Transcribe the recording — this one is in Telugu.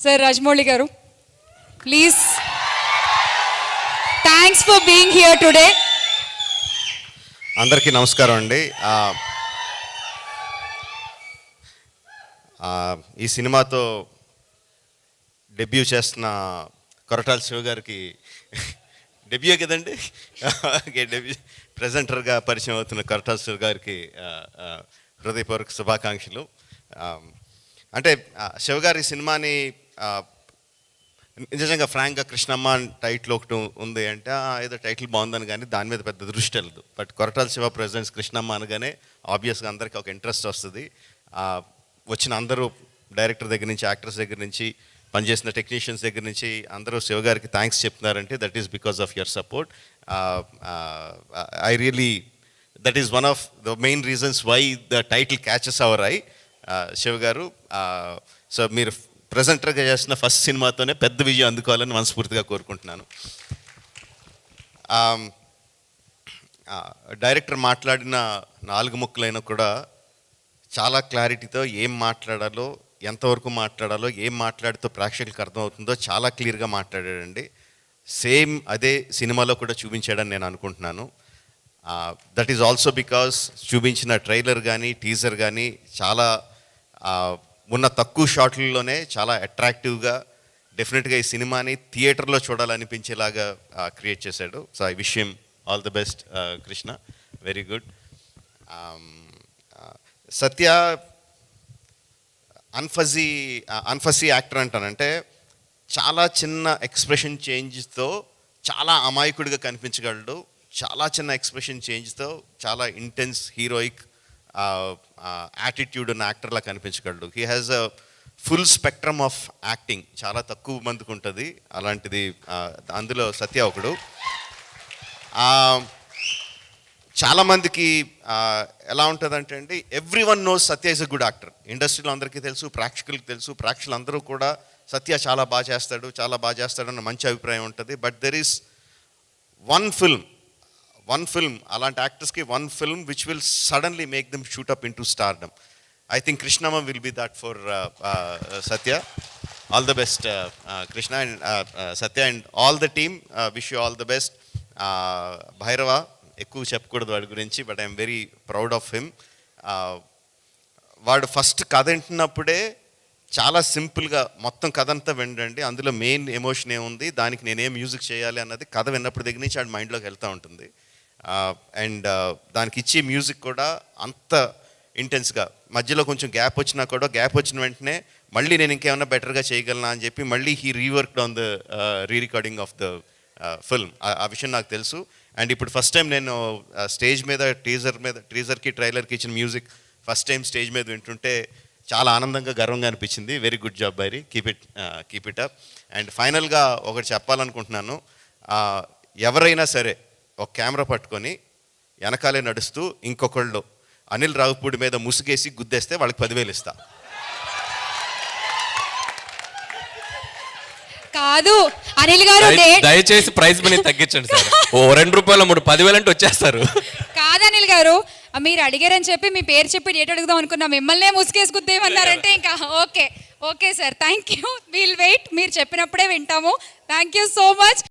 సార్ రాజమౌళి గారు please, thanks for being here today. అందరికీ నమస్కారం అండి. ఈ సినిమాతో డెబ్యూ చేస్తున్న కొరటాల శివ గారికి డెబ్యూ కదండి, డెబ్యూ ప్రెజెంటర్గా పరిచయం అవుతున్న కొరటాల శివ గారికి హృదయపూర్వక శుభాకాంక్షలు. అంటే శివ గారి సినిమాని నిజంగా ఫ్రాంక్గా కృష్ణమ్మ టైటిల్ ఒకటి ఉంది అంటే ఏదో టైటిల్ బాగుందని కానీ దాని మీద పెద్ద దృష్టి వెళ్ళదు. బట్ కొరటాల శివ ప్రెజెంట్స్ కృష్ణమ్మ అనగానే ఆబ్వియస్గా అందరికీ ఒక ఇంట్రెస్ట్ వస్తుంది. వచ్చిన అందరూ డైరెక్టర్ దగ్గర నుంచి, యాక్టర్స్ దగ్గర నుంచి, పనిచేసిన టెక్నీషియన్స్ దగ్గర నుంచి అందరూ శివ గారికి థ్యాంక్స్ చెప్తున్నారంటే that is because of your support. I really that is one of the main reasons why the title catches our eye. Shiva గారు, సో మీరు ప్రెజెంటర్గా చేసిన ఫస్ట్ సినిమాతోనే పెద్ద విజయం అందుకోవాలని మనస్ఫూర్తిగా కోరుకుంటున్నాను. డైరెక్టర్ మాట్లాడిన 4 ముక్కలైనా కూడా చాలా క్లారిటీతో ఏం మాట్లాడాలో, ఎంతవరకు మాట్లాడాలో, ఏం మాట్లాడితో ప్రేక్షకులకు అర్థమవుతుందో చాలా క్లియర్గా మాట్లాడాడండి. సేమ్ అదే సినిమాలో కూడా చూపించాడని నేను అనుకుంటున్నాను. దట్ ఈజ్ ఆల్సో బికాస్ చూపించిన ట్రైలర్ కానీ టీజర్ కానీ చాలా ఉన్న తక్కువ షాట్లలోనే చాలా అట్రాక్టివ్గా, డెఫినెట్గా ఈ సినిమాని థియేటర్లో చూడాలనిపించేలాగా క్రియేట్ చేశాడు. So I wish him all the best Krishna, very good. Satya అన్ఫజీ యాక్టర్ అంటానంటే చాలా చిన్న ఎక్స్ప్రెషన్ చేంజ్తో చాలా అమాయకుడిగా కనిపించగలడు. చాలా చిన్న ఎక్స్ప్రెషన్ చేంజ్తో చాలా ఇంటెన్స్ హీరోయిక్ యాటిట్యూడ్ ఉన్న యాక్టర్లా కనిపించగలడు. He has a full spectrum of acting, చాలా తక్కువ మందికి ఉంటుంది అలాంటిది. అందులో సత్య ఒకడు. చాలామందికి ఎలా ఉంటుందంటే అండి, every one knows Satya is a good actor. ఇండస్ట్రీలో అందరికీ తెలుసు, ప్రేక్షకులకు తెలుసు. ప్రేక్షకులందరూ కూడా సత్య చాలా బాగా చేస్తాడు అన్న మంచి అభిప్రాయం ఉంటుంది. But there is one film అలాంటి యాక్టర్స్కి one film which will suddenly make them shoot up into stardom. I think Krishnamma will be that for Satya. All the best Krishna and Satya and all the team. Wish you all the best. Bhairava ఎక్కువ చెప్పకూడదు వాడి గురించి, but I'm very proud of him. వాడు ఫస్ట్ కథ వింటున్నప్పుడే చాలా సింపుల్గా మొత్తం కథ అంతా వినండి, అందులో మెయిన్ ఎమోషన్ ఏముంది, దానికి నేనేం మ్యూజిక్ చేయాలి అన్నది కథ విన్నప్పుడు దగ్గర నుంచి వాడి మైండ్లోకి వెళ్తూ ఉంటుంది. అండ్ దానికి ఇచ్చే మ్యూజిక్ కూడా అంత ఇంటెన్స్గా, మధ్యలో కొంచెం గ్యాప్ వచ్చినా కూడా గ్యాప్ వచ్చిన వెంటనే మళ్ళీ నేను ఇంకేమన్నా బెటర్గా చేయగలనా అని చెప్పి మళ్ళీ he reworked on the rerecording of the film. ఆ విషయం నాకు తెలుసు. అండ్ ఇప్పుడు ఫస్ట్ టైం నేను స్టేజ్ మీద టీజర్కి ట్రైలర్కి ఇచ్చిన మ్యూజిక్ ఫస్ట్ టైం స్టేజ్ మీద వింటుంటే చాలా ఆనందంగా, గర్వంగా అనిపించింది. Very good job బైరీ, keep it up. And ఫైనల్గా ఒకటి చెప్పాలనుకుంటున్నాను. ఎవరైనా సరే ఒక కెమెరా పట్టుకొని వెనకాలే నడుస్తూ ఇంకొకళ్ళు అనిల్ రావుపూడి మీద ముసుగేసి గుద్దేస్తే వాళ్ళకి 10,000 ఇస్తా. కాదు అనిల్ గారు, దయచేసి ప్రైస్ మనీ తగ్గించండి సార్. ఓ 2 రూపాయలు 3 10,000 అంటే వచ్చేస్తారు. కాదు అనిల్ గారు, మీరు అడిగారని చెప్పి మీ పేరు చెప్పి డేట్ అడుగుదాం అనుకున్నా, మిమ్మల్నే ముసుగేసి గుద్దేమన్నారంటే ఇంకా okay sir, thank you, will wait. మీరు చెప్పినప్పుడే వింటాము. Thank you so much.